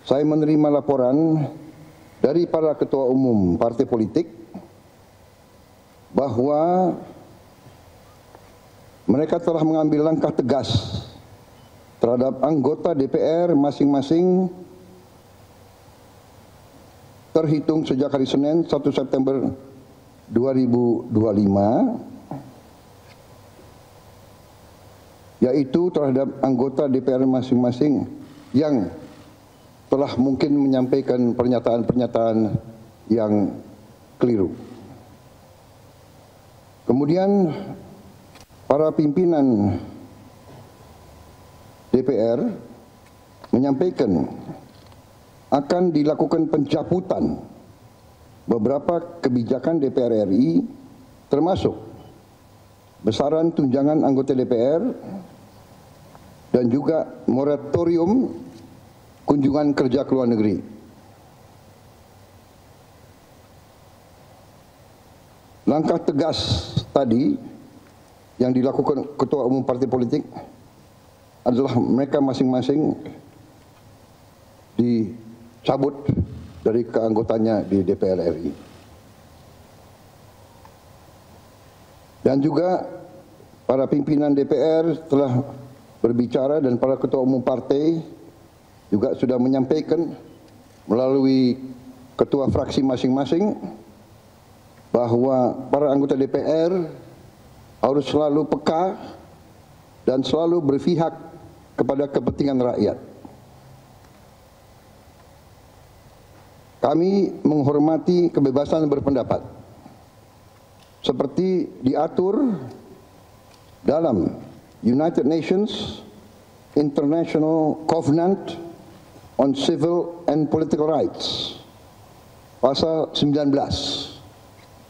saya menerima laporan dari para ketua umum partai politik bahwa mereka telah mengambil langkah tegas terhadap anggota DPR masing-masing terhitung sejak hari Senin 1 September 2025, yaitu terhadap anggota DPR masing-masing yang telah mungkin menyampaikan pernyataan-pernyataan yang keliru. Kemudian para pimpinan DPR menyampaikan akan dilakukan pencabutan beberapa kebijakan DPR RI termasuk besaran tunjangan anggota DPR dan juga moratorium kunjungan kerja ke luar negeri. Langkah tegas tadi yang dilakukan ketua umum partai politik adalah mereka masing-masing dicabut dari keanggotaannya di DPR RI. Dan juga para pimpinan DPR telah berbicara dan para ketua umum partai juga sudah menyampaikan melalui ketua fraksi masing-masing bahwa para anggota DPR harus selalu peka dan selalu berpihak kepada kepentingan rakyat. Kami menghormati kebebasan berpendapat seperti diatur dalam United Nations International Covenant on Civil and Political Rights pasal 19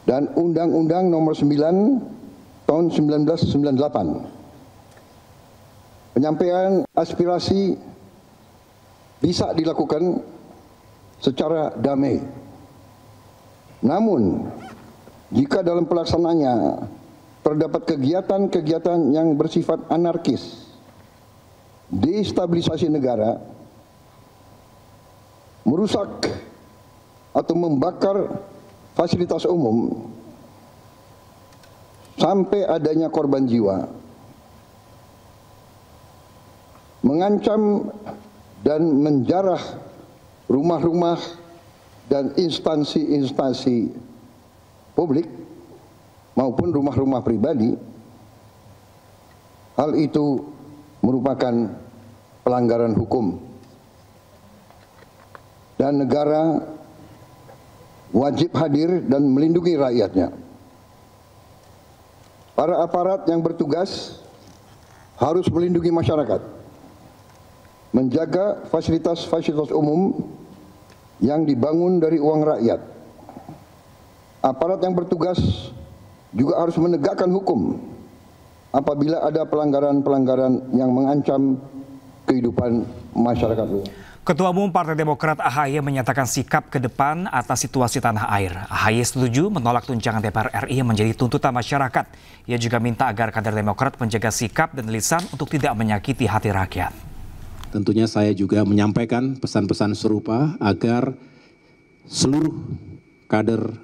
dan Undang-Undang Nomor 9 tahun 1998. Penyampaian aspirasi bisa dilakukan secara damai. Namun, jika dalam pelaksanaannya terdapat kegiatan-kegiatan yang bersifat anarkis, destabilisasi negara, merusak atau membakar fasilitas umum sampai adanya korban jiwa, mengancam dan menjarah rumah-rumah dan instansi-instansi publik maupun rumah-rumah pribadi, hal itu merupakan pelanggaran hukum dan negara wajib hadir dan melindungi rakyatnya. Para aparat yang bertugas harus melindungi masyarakat, menjaga fasilitas-fasilitas umum yang dibangun dari uang rakyat. Aparat yang bertugas juga harus menegakkan hukum apabila ada pelanggaran-pelanggaran yang mengancam kehidupan masyarakat luas. Ketua Umum Partai Demokrat AHY menyatakan sikap ke depan atas situasi tanah air. AHY setuju menolak tunjangan DPR RI yang menjadi tuntutan masyarakat. Ia juga minta agar kader Demokrat menjaga sikap dan lisan untuk tidak menyakiti hati rakyat. Tentunya saya juga menyampaikan pesan-pesan serupa agar seluruh kader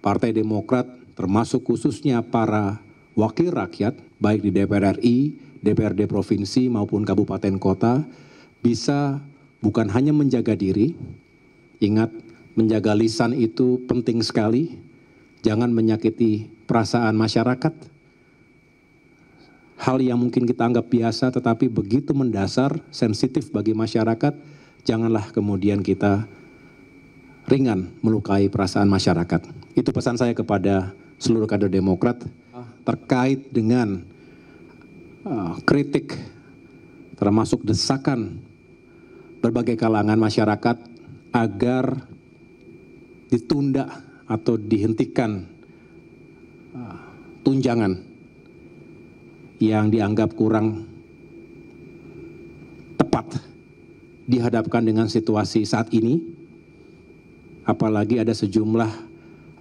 Partai Demokrat termasuk khususnya para wakil rakyat baik di DPR RI, DPRD provinsi maupun kabupaten kota bisa bukan hanya menjaga diri, ingat menjaga lisan itu penting sekali, jangan menyakiti perasaan masyarakat. Hal yang mungkin kita anggap biasa tetapi begitu mendasar, sensitif bagi masyarakat, janganlah kemudian kita ringan melukai perasaan masyarakat. Itu pesan saya kepada seluruh kader Demokrat terkait dengan kritik termasuk desakan berbagai kalangan masyarakat agar ditunda atau dihentikan tunjangan yang dianggap kurang tepat dihadapkan dengan situasi saat ini, apalagi ada sejumlah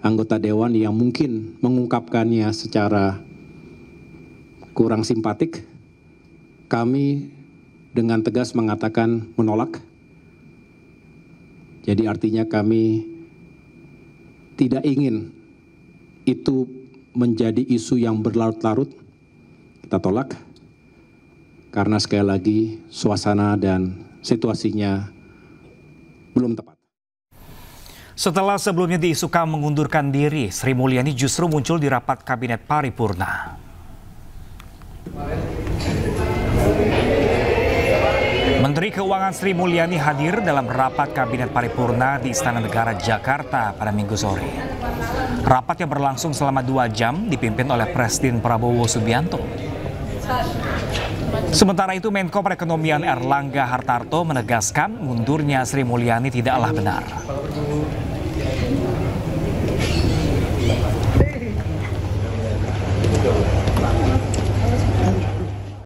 anggota dewan yang mungkin mengungkapkannya secara kurang simpatik. Kami dengan tegas mengatakan menolak. Jadi artinya kami tidak ingin itu menjadi isu yang berlarut-larut. Kita tolak karena sekali lagi suasana dan situasinya belum tepat. Setelah sebelumnya diisukan mengundurkan diri, Sri Mulyani justru muncul di rapat Kabinet Paripurna. Menteri Keuangan Sri Mulyani hadir dalam rapat Kabinet Paripurna di Istana Negara Jakarta pada Minggu sore. Rapat yang berlangsung selama 2 jam dipimpin oleh Presiden Prabowo Subianto. Sementara itu Menko Perekonomian Erlangga Hartarto menegaskan mundurnya Sri Mulyani tidaklah benar.